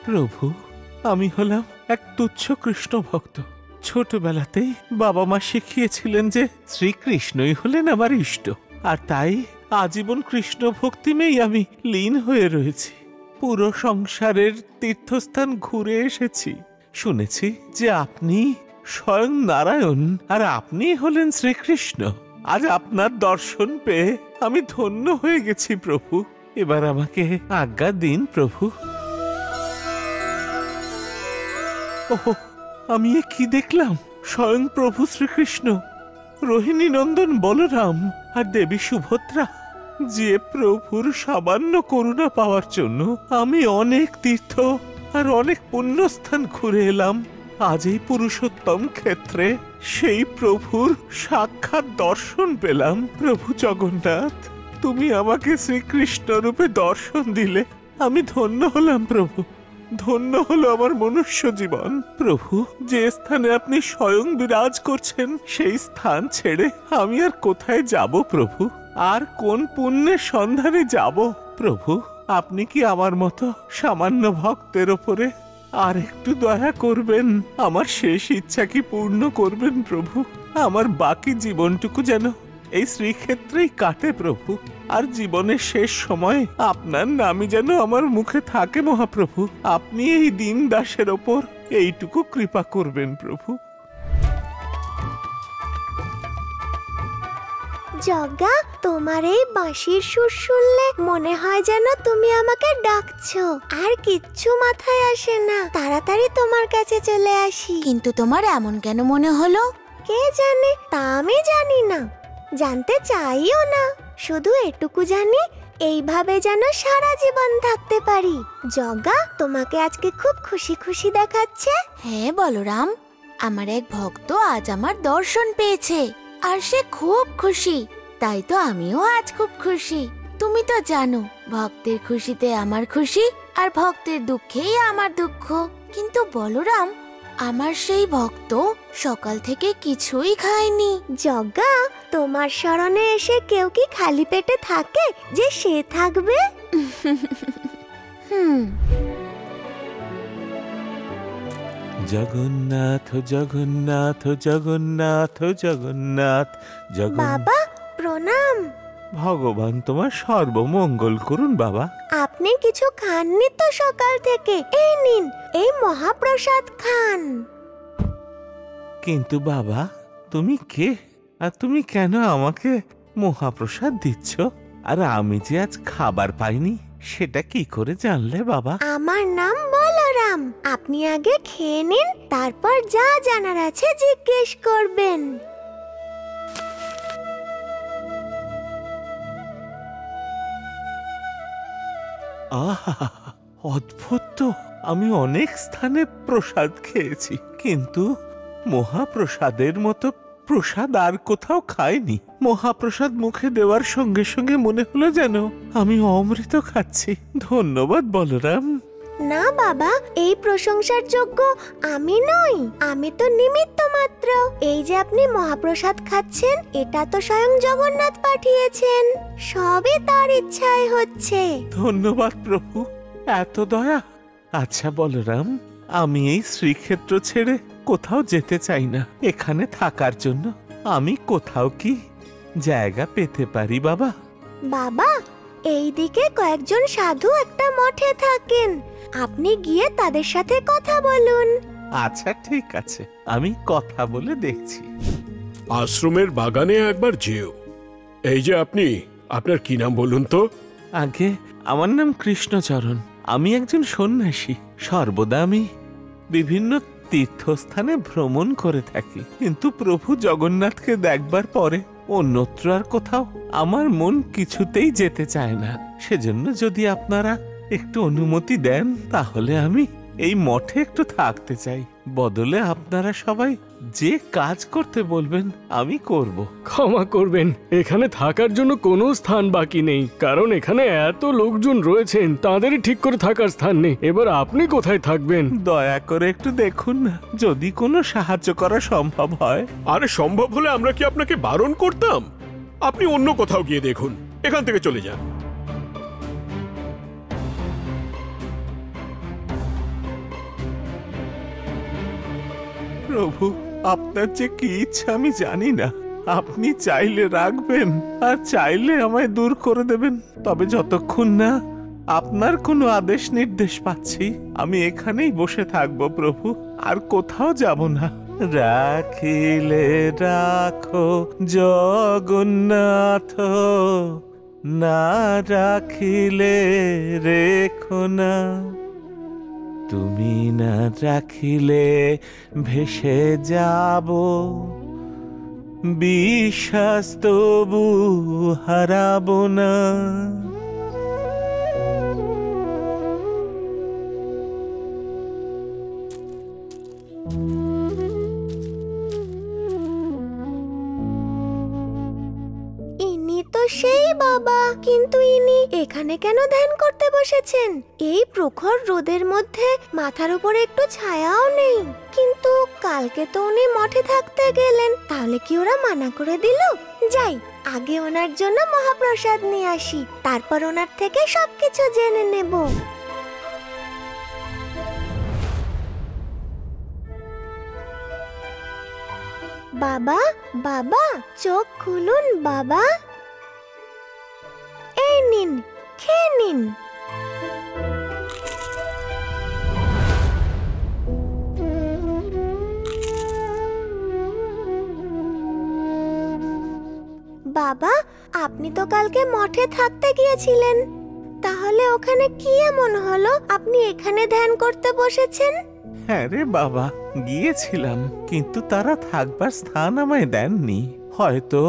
প্রভু, আমি হলাম এক তুচ্ছ কৃষ্ণ ভক্ত। ছোটবেলাতেই বাবা মা শিখিয়েছিলেন যে শ্রীকৃষ্ণই হলেন আমার ইষ্ট, আর তাই আজীবন কৃষ্ণ ভক্তিমেই আমি লীন হয়ে রয়েছি। পুরো সংসারের তীর্থস্থান ঘুরে এসেছি। শুনেছি যে আপনি স্বয়ং নারায়ণ, আর আপনি হলেন শ্রীকৃষ্ণ। আজ আপনার দর্শন পেয়ে আমি ধন্য হয়ে গেছি প্রভু। এবার আমাকে আজ্ঞা দিন প্রভু। ওহ, আমি এ কি দেখলাম! স্বয়ং প্রভু শ্রীকৃষ্ণ, রোহিণী নন্দন বলরাম আর দেবী সুভদ্রা। যে প্রভুর সামান্য করুণা পাওয়ার জন্য আমি অনেক তীর্থ আর অনেক পুণ্যস্থান ঘুরে এলাম, আজ এই পুরুষোত্তম ক্ষেত্রে সেই প্রভুর সাক্ষাৎ দর্শন পেলাম। প্রভু জগন্নাথ, তুমি আমাকে শ্রীকৃষ্ণ রূপে দর্শন দিলে আমি ধন্য হলাম প্রভু। ধন্য হলো আমার মনুষ্য জীবন। প্রভু, যে স্থানে আপনি স্বয়ং বিরাজ করছেন সেই স্থান ছেড়ে আমি আর কোথায় যাব প্রভু? আর কোন পুণ্যের সন্ধানে যাব প্রভু? আপনি কি আমার মতো সামান্য ভক্তের ওপরে আর একটু দয়া করবেন? আমার শেষ ইচ্ছা কি পূর্ণ করবেন প্রভু? আমার বাকি জীবনটুকু যেন এই শ্রীক্ষেত্রেই কাটে প্রভু, আর জীবনের শেষ সময় আপনার নামই যেন আমার মুখে থাকে মহাপ্রভু। আপনি এই দীন দাসের ওপর এইটুকু কৃপা করবেন প্রভু। জগা, তোমার এই বাঁশির সুর শুনলে মনে হয় যেন তুমি আমাকে ডাকছো। আর কিচ্ছু মাথায় আসে না, তাড়াতাড়ি তোমার কাছে চলে আসি। কিন্তু তোমার এমন কেন মনে হলো? কে জানে, তা আমি জানি না, জানতে চাইও না। শুধু এটুকু জানি, এইভাবে যেন সারা জীবন থাকতে পারি। জগা, তোমাকে আজকে খুব খুশি খুশি দেখাচ্ছে। হ্যাঁ বলরাম, আমার এক ভক্ত আজ আমার দর্শন পেয়েছে আর সে খুব খুশি। তাই তো আমিও আজ খুব খুশি। তুমি তো জানো, ভক্তের খুশিতে আমার খুশি আর ভক্তের দুঃখেই আমার দুঃখ। কিন্তু বলরাম, আমার সেই ভক্ত সকাল থেকে কিছুই খায়নি। জগা, তোমার শরণে এসে কেউ কি খালি পেটে থাকে যে সে থাকবে? জগন্নাথ জগন্নাথ জগন্নাথ জগন্নাথ জগন্নাথ। বাবা প্রণাম। ভগবান তোমার সর্বমঙ্গল করুন বাবা। আপনি কিছু খাননি তো সকাল থেকে? এই নিন, এই মহাপ্রসাদ খান। কিন্তু বাবা, তুমি কে? আর তুমি কেন আমাকে মহাপ্রসাদ দিচ্ছ? আর আমি যে আজ খাবার পাইনি সেটা কি করে জানলে বাবা? আমার নাম বলরাম। আপনি আগে খেয়ে নিন, তারপর যা জানার আছে জিজ্ঞেস করবেন। আহা, অদ্ভুত তো! আমি অনেক স্থানে প্রসাদ খেয়েছি, কিন্তু মহাপ্রসাদের মতো প্রসাদ আর কোথাও খাইনি। মহাপ্রসাদ মুখে দেওয়ার সঙ্গে সঙ্গে মনে হলো যেন আমি অমৃত খাচ্ছি। ধন্যবাদ বলরাম। না বাবা, এই প্রশংসার যোগ্য আমি নই, আমি তো নিমিত্ত মাত্র। এই যে আপনি মহাপ্রসাদ খাচ্ছেন, এটা তো স্বয়ং জগন্নাথ পাঠিয়েছেন। সবই তার ইচ্ছায় হচ্ছে। ধন্যবাদ প্রভু, এত দয়া। আচ্ছা বলরাম, আমি এই শ্রীক্ষেত্র ছেড়ে কোথাও যেতে চাই না। এখানে থাকার জন্য আমি কোথাও কি জায়গা পেতে পারি বাবা? বাবা, এইদিকে কয়েকজন সাধু একটা মঠে থাকেন, আপনি গিয়ে তাদের সাথে কথা বলুন। আচ্ছা ঠিক আছে, আমি কথা বলে দেখছি। আশ্রমের বাগানে একবার যেও। এই যে আপনি, আপনার কি নাম বলুন তো? আগে আমার নাম কৃষ্ণচরণ। আমি একজন সন্ন্যাসী। সর্বদা আমি বিভিন্ন তীর্থস্থানে ভ্রমণ করে থাকি, কিন্তু প্রভু জগন্নাথকে দেখবার পরে অন্যত্র আর কোথাও আমার মন কিছুতেই যেতে চায় না। সেজন্য যদি আপনারা একটু অনুমতি দেন, তাহলে আমি এই মঠে একটু থাকতে চাই। বদলে আপনারা সবাই যে কাজ করতে বলবেন আমি করব। ক্ষমা করবেন, এখানে থাকার জন্য কোনো স্থান বাকি নেই, কারণ এখানে এত লোকজন রয়েছেন, তাদেরই ঠিক করে থাকার স্থান নেই। এবার আপনি কোথায় থাকবেন? দয়া করে একটু দেখুন না, যদি কোনো সাহায্য করা সম্ভব হয়। আরে সম্ভব হলে আমরা কি আপনাকে বারণ করতাম? আপনি অন্য কোথাও গিয়ে দেখুন, এখান থেকে চলে যান। প্রভু, আপনার যে কি ইচ্ছা আমি জানি না। আপনি চাইলে রাখবেন আর চাইলে আমায় দূর করে দেবেন, তবে যতক্ষণ না আপনার কোনো আদেশ নির্দেশ পাচ্ছি আমি এখানেই বসে থাকবো প্রভু, আর কোথাও যাব না। রাখিলে রাখো জগন্নাথ, না রাখিলে রেখো না। তুমি না রাখিলে ভেসে যাব, বিশ্বাস তবু হারাবো না। ইনি তো সেই বাবা, কিন্তু ইনি এখানে কেন ধ্যান করতে বসেছেন? এই প্রখর রোদের মধ্যে মাথার উপরে একটু ছায়াও নেই। কিন্তু কালকে তো উনি মঠে থাকতে গেলেন, তাহলে কি ওরা মানা করে দিল? যাই, আগে ওনার জন্য মহাপ্রসাদ নিয়ে আসি, তারপর ওনার থেকে সবকিছু জেনে নেব। বাবা, বাবা, চোখ খুলুন বাবা। এই নিন, খেয়ে নিন। বাবা, আপনি তো কালকে মঠে থাকতে গিয়েছিলেন, তাহলে ওখানে কি এমন হলো আপনি এখানে ধ্যান করতে বসেছেন? হ্যাঁ রে বাবা, গিয়েছিলাম, কিন্তু তারা থাকবার স্থান আমায় দেননি। হয়তো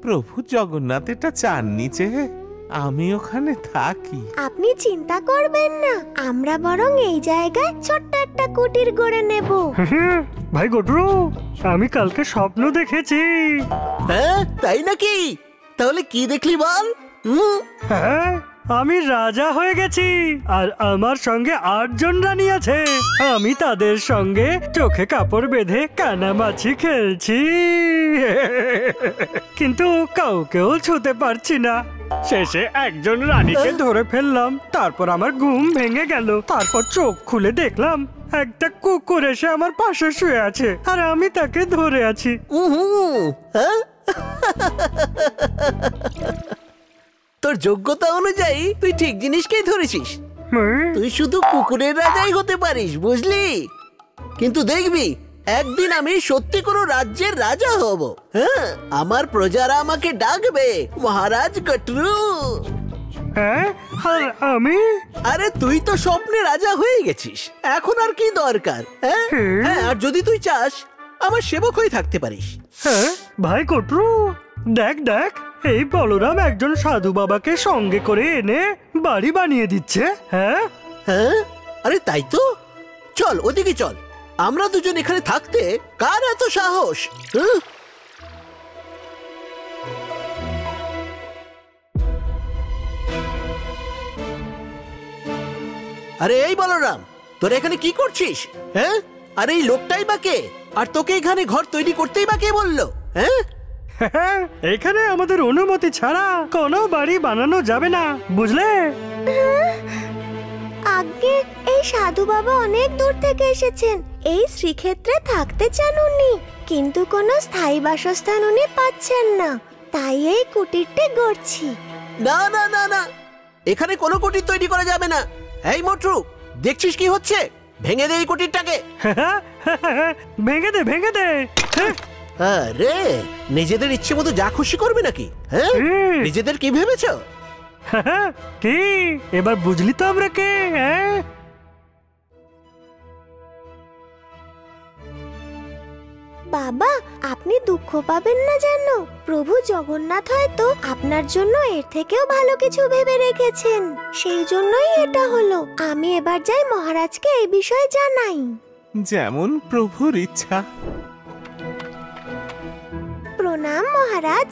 প্রভু জগন্নাথ এটা চাননি যে আমি ওখানে থাকি। আপনি চিন্তা করবেন না, আমরা বরং এই জায়গায় ছোট্ট একটা কুটির গড়ে নেব। ভাই গটরু, আমি কালকে স্বপ্ন দেখেছি। হ্যাঁ, তাই নাকি? তাহলে কি দেখলি বল? হ্যাঁ, আমি রাজা হয়ে গেছি, আর আমার সঙ্গে 8 জন রানী আছে। আমি তাদের সঙ্গে চোখে কাপড় বেঁধে কানামাছি খেলছি, কিন্তু কাউকেও ছুতে পারছি না। শেষে একজন রানীকে ধরে ফেললাম, তারপর আমার ঘুম ভেঙে গেল। তারপর চোখ খুলে দেখলাম একটা কুকুর এসে আমার পাশে শুয়ে আছে, আর আমি তাকে ধরে আছি। হ্যাঁ? তোর যোগ্যতা অনুযায়ী তুই ঠিক জিনিসকেই ধরেছিস। তুই শুধু কুকুরের রাজাই হতে পারিস, বুঝলি? কিন্তু দেখবি একদিন আমি সত্যি কোনো রাজ্যের রাজা হব। হ্যাঁ, আমার প্রজারা আমাকে ডাকবে মহারাজ গটরু। হ্যাঁ, আর আমি? আরে তুই তো স্বপ্নে রাজা হয়ে গেছিস, এখন আর কি দরকার? হ্যাঁ, হ্যাঁ, আর যদি তুই চাস আমার সেবক হয়ে থাকতে পারিস। হ্যাঁ ভাই কটরু, দেখ দেখ, এই বলরাম একজন সাধু বাবাকে সঙ্গে করে এনে বাড়ি বানিয়ে দিচ্ছে। হ্যাঁ হ্যাঁ, আরে তাই তো। চল ওদিকে চল, আমরা দুজন এখানে থাকতে কার এত সাহস? আরে এই বলরাম, তোরা এখানে কি করছিস? হ্যাঁ, আরে এই লোকটাই বা কে? আর তোকে এখানে ঘর তৈরি করতেই বা কে বললো? হ্যাঁ, এখানে আমাদের অনুমতি ছাড়া কোনো বাড়ি বানানো যাবে না, বুঝলে? আগে এই সাধু বাবা অনেক দূর থেকে এসেছেন, এই শ্রীক্ষেত্রে থাকতে চান উনি, কিন্তু কোনো স্থায়ী বাসস্থান উনি পাচ্ছেন না, তাই এই কুটিরটি গড়ছি। না না না না, এখানে কোনো কুটির তৈরি করা যাবে না। এই মোটরু, দেখছিস কি হচ্ছে? ভেঙে দে এই কুটিরটাকে। ভেঙে দে, ভেঙে দে। আরে নিজেদের ইচ্ছে মতো যা খুশি করবে নাকি? হ্যাঁ, নিজেদের কি ভেবেছ? কি এবার বুঝলি তো আমরা কে? বাবা, আপনি দুঃখ পাবেন না যেন, প্রভু জগন্নাথ হয়তো আপনার জন্য এর থেকেও ভালো কিছু ভেবে রেখেছেন, সেই জন্যই এটা হলো। আমি এবার যাই মহারাজকে এই বিষয়ে জানাই। যেমন প্রভুর ইচ্ছা। প্রণাম মহারাজ।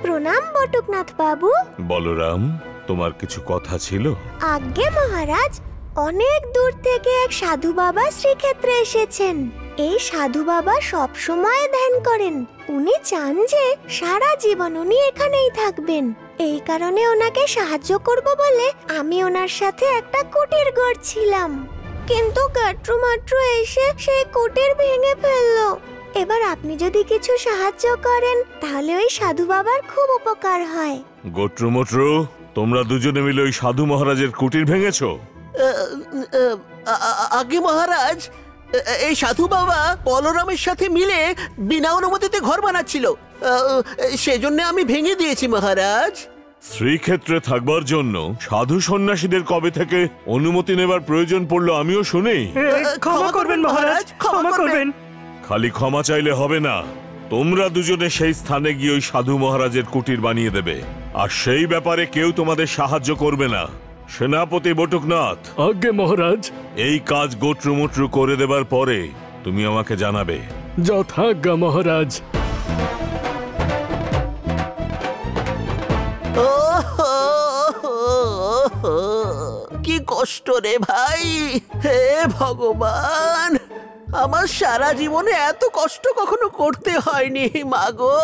প্রণাম বটুকনাথ বাবু। বলরাম, তোমার কিছু কথা ছিল? আজ্ঞে মহারাজ, অনেক দূর থেকে এক সাধু বাবা শ্রীক্ষেত্রে এসেছেন। এই সাধু বাবা সব সময় ধ্যান করেন, উনি চান যে সারা জীবন উনি এখানেই থাকবেন। এই কারণে ওনাকে সাহায্য করব বলে আমি ওনার সাথে একটা কুটির গড়ছিলাম। কিন্তু গাট্রুমাট্রু এসে সেই কুটির ভেঙে ফেললো। এবার আপনি যদি কিছু সাহায্য করেন তাহলে ওই সাধু বাবার খুব উপকার হয়। গোত্রমোত্র, তোমরা দুজনে মিলে ওই সাধু মহারাজের কুটির ভেঙেছো? আগে মহারাজ, এই সাধু বাবা বলরামের সাথে মিলে বিনা অনুমতিতে ঘর বানাচ্ছিল, সেজন্য আমি ভেঙে দিয়েছি মহারাজ। শ্রীক্ষেত্রে থাকবার জন্য সাধু সন্ন্যাসীদের কবে থেকে অনুমতি নেবার প্রয়োজন পড়লো আমিও শুনি। ক্ষমা করবেন মহারাজ, ক্ষমা করবেন। খালি ক্ষমা চাইলে হবে না, তোমরা দুজনে সেই স্থানে গিয়ে ওই সাধু মহারাজের কুটির বানিয়ে দেবে, আর সেই ব্যাপারে কেউ তোমাদের সাহায্য করবে না। সেনাপতি বটুকনাথ। আজ্ঞে মহারাজ। এই কাজ গোত্রমোত্র করে দেবার পরে তুমি আমাকে জানাবে। যথাজ্ঞা মহারাজ। কি কষ্ট রে ভাই, হে ভগবান, আমার সারা জীবনে এত কষ্ট কখনো করতে হয়নি মাগো।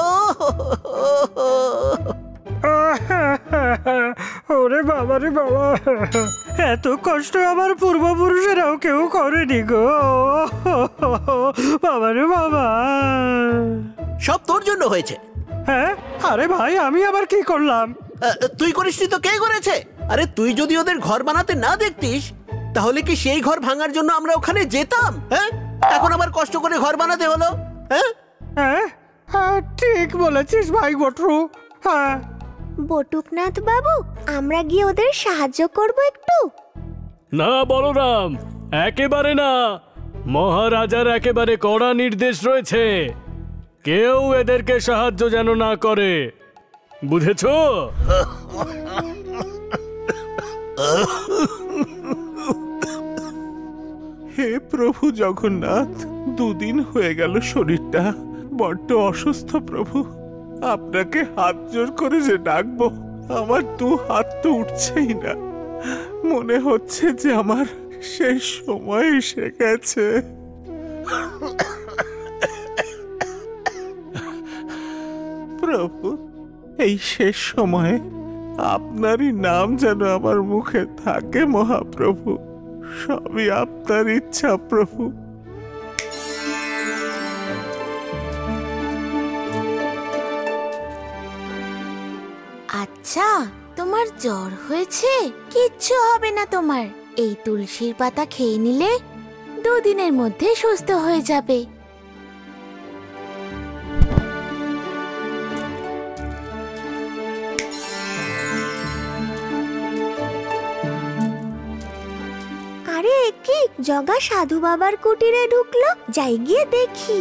ওরে বাবা রে বাবা, এত কষ্ট আমার পূর্বপুরুষেরাও কেউ করেনি গো। বাবা রে বাবা, সব তোর জন্য হয়েছে। হ্যাঁ? আরে ভাই, আমি আবার কি করলাম? তুই করিসনি তো কে করেছে? আরে তুই যদি ওদের ঘর বানাতে না দেখতিস তাহলে কি সেই ঘর ভাঙার জন্য আমরা ওখানে যেতাম? হ্যাঁ, এখন আবার কষ্ট করে ঘর বানাতে হলো। হ্যাঁ হ্যাঁ হ্যাঁ, ঠিক বলেছিস ভাই বটরু। হ্যাঁ। বটুকনাথ বাবু, আমরা গিয়ে ওদের সাহায্য করব একটু। না বলরাম, একেবারে না। মহারাজার একেবারে কড়া নির্দেশ রয়েছে, কেউ এদেরকে সাহায্য যেন না করে, বুঝেছো? হে প্রভু জগন্নাথ, দুদিন হয়ে গেল শরীরটা বড্ড অসুস্থ প্রভু। আপনাকে হাত জোর করে যে ডাকবো, আমার দু হাত তো উঠছেই না। মনে হচ্ছে যে আমার শেষ সময় এসে গেছে। প্রভু, এই শেষ সময়ে আপনারই নাম যেন আমার মুখে থাকে মহাপ্রভু। সবই আপনার ইচ্ছা প্রভু। আচ্ছা, তোমার জ্বর হয়েছে? কিচ্ছু হবে না তোমার। এই তুলসীর পাতা খেয়ে নিলে 2 দিনের মধ্যে সুস্থ হয়ে যাবে। আরে কি, জগা সাধু বাবার কুটিরে ঢুকলো, যাই গিয়ে দেখি।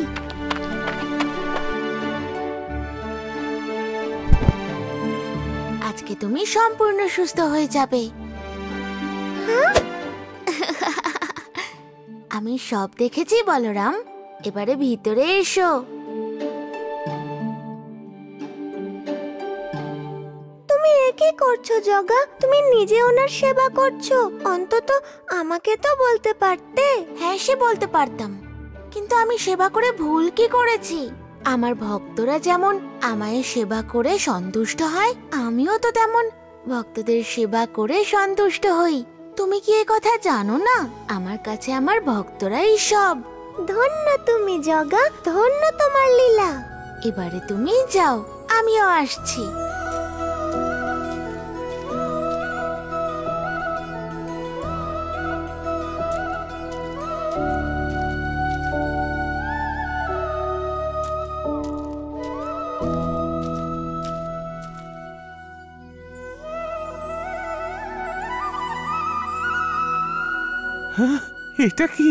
আজকে তুমি সম্পূর্ণ সুস্থ হয়ে যাবে। আমি সব দেখেছি বলরাম, এবারে ভিতরে এসো। তুমি কি করছো জগা? তুমি নিজে ওনার সেবা করছো, অন্তত আমাকে তো বলতে পারতে। হ্যাঁ, সে বলতে পারতাম, কিন্তু আমি সেবা করে ভুল কি করেছি? আমার ভক্তরা যেমন আমায় সেবা করে সন্তুষ্ট হয়, আমিও তো তেমন ভক্তদের সেবা করে সন্তুষ্ট হই। তুমি কি এ কথা জানো না? আমার কাছে আমার ভক্তরাই সব। ধন্য তুমি জগা, ধন্য তোমার লীলা। এবারে তুমি যাও, আমিও আসছি। এটা কি?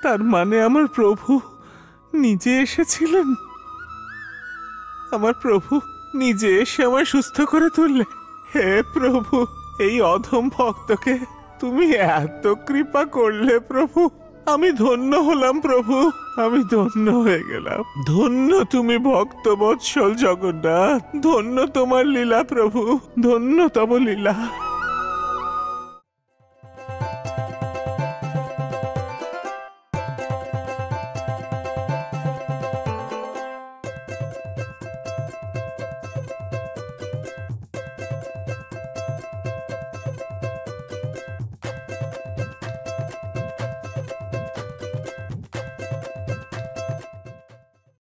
তার মানে আমার প্রভু নিজে এসেছিলেন। আমার প্রভু নিজে এসে আমায় সুস্থ করে তুললে। হে প্রভু, এই অধম ভক্তকে তুমি এত কৃপা করলে প্রভু। আমি ধন্য হলাম প্রভু, আমি ধন্য হয়ে গেলাম। ধন্য তুমি ভক্ত বৎসল জগন্নাথ, ধন্য তোমার লীলা প্রভু, ধন্য তব লীলা।